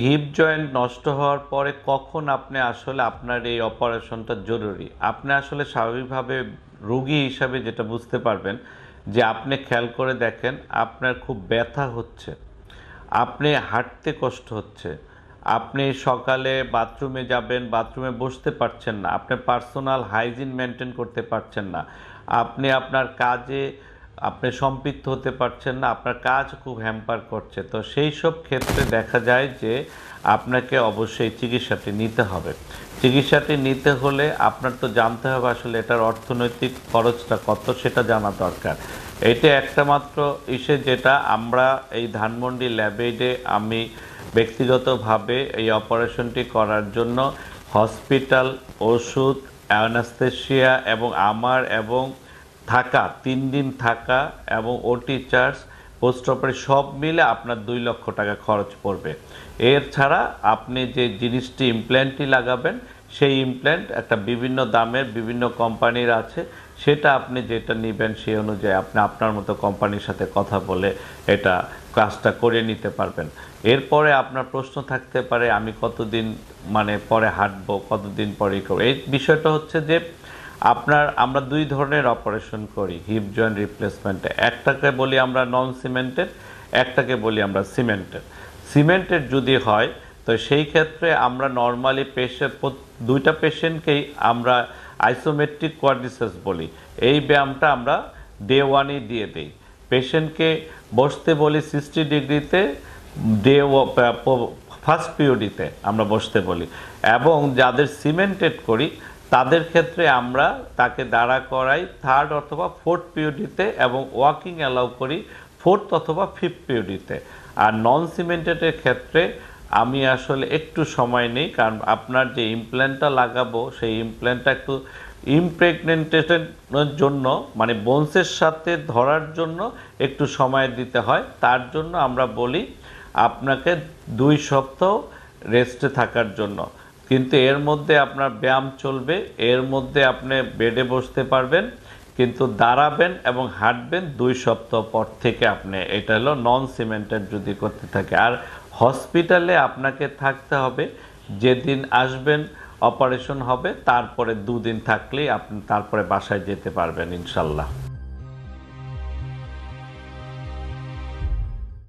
Hip joint নষ্ট হওয়ার পরে কখন আপনি আসলে আপনার এই অপারেশনটা জরুরি, আপনি আসলে স্বাভাবিকভাবে রোগী হিসাবে যেটা বুঝতে পারবেন যে আপনি খেয়াল করে দেখেন আপনার খুব ব্যথা হচ্ছে, আপনি হাঁটতে কষ্ট হচ্ছে, আপনি সকালে বাথরুমে যাবেন, বাথরুমে বসতে পারছেন না, আপনি পার্সোনাল হাইজিন মেনটেন করতে পারছেন না, আপনি আপনার কাজে আপনি সম্পৃক্ত হতে পারছেন না, আপনার কাজ খুব হ্যাম্পার করছে। তো সেই সব ক্ষেত্রে দেখা যায় যে আপনাকে অবশ্যই চিকিৎসাটি নিতে হবে। চিকিৎসাটি নিতে হলে আপনার তো জানতে হবে আসলে এটার অর্থনৈতিক খরচটা কত, সেটা জানা দরকার। এইটা একটা মাত্র ইসে যেটা আমরা এই ধানমন্ডি ল্যাবেডে আমি ব্যক্তিগতভাবে এই অপারেশনটি করার জন্য হসপিটাল, ওষুধ, অ্যানাস্থেশিয়া এবং এবং থাকা 3 দিন থাকা এবং ওটি চার্জ, পোস্ট অপারেশন সব মিলে আপনার 2 লক্ষ টাকা খরচ পড়বে। এর ছাড়া আপনি যে জিনিসটি ইমপ্ল্যান্টটি লাগাবেন সেই ইমপ্ল্যান্ট একটা বিভিন্ন দামের বিভিন্ন কোম্পানির আছে, সেটা আপনি যেটা নেবেন সেই অনুযায়ী আপনি আপনার মতো কোম্পানির সাথে কথা বলে এটা কাজটা করে নিতে পারবেন। এরপরে আপনার প্রশ্ন থাকতে পারে আমি কতদিন পরে হাঁটবো, কতদিন পরে করবো। এই বিষয়টা হচ্ছে যে আমরা 2 ধরনের অপারেশন করি হিপ জয়েন্ট রিপ্লেসমেন্টে। একটাকে বলি আমরা নন সিমেন্টেড, একটাকে বলি আমরা সিমেন্টেড। সিমেন্টেড যদি হয় তো সেই ক্ষেত্রে আমরা নর্মালি দুইটা পেশেন্টকেই আমরা আইসোমেট্রিক কোয়াড্রিসেপস বলি। এই ব্যায়ামটা আমরা ডে 1-ই দিয়ে দিই। পেশেন্টকে বসতে বলি 60 ডিগ্রিতে, ফার্স্ট পিরিয়ডিতে আমরা বসতে বলি। এবং যাদের সিমেন্টেড করি তাদের ক্ষেত্রে আমরা তাকে দাঁড়া করাই 3rd অথবা 4th পিরিয়ডিতে এবং ওয়াকিং অ্যালাউ করি 4th অথবা 5th পিরিয়ডিতে। আর নন সিমেন্টেডের ক্ষেত্রে আমি আসলে একটু সময় নেই, কারণ আপনার যে ইমপ্ল্যান্টটা লাগাবো সেই ইমপ্ল্যান্টটা একটু ইমপ্রেগনেন্টেশনের জন্য বোনসের সাথে ধরার জন্য একটু সময় দিতে হয়। তার জন্য আমরা বলি আপনাকে 2 সপ্তাহ রেস্টে থাকার জন্য। কিন্তু এর মধ্যে আপনার ব্যায়াম চলবে, এর মধ্যে আপনি বেডে বসতে পারবেন, কিন্তু দাঁড়াবেন এবং হাঁটবেন 2 সপ্তাহ পর থেকে আপনি। এটা হলো নন সিমেন্টেড যদি করতে থাকে। আর হসপিটালে আপনাকে থাকতে হবে, যেদিন আসবেন অপারেশন হবে তারপরে 2 দিন থাকলেই আপনি তারপরে বাসায় যেতে পারবেন ইনশাল্লাহ।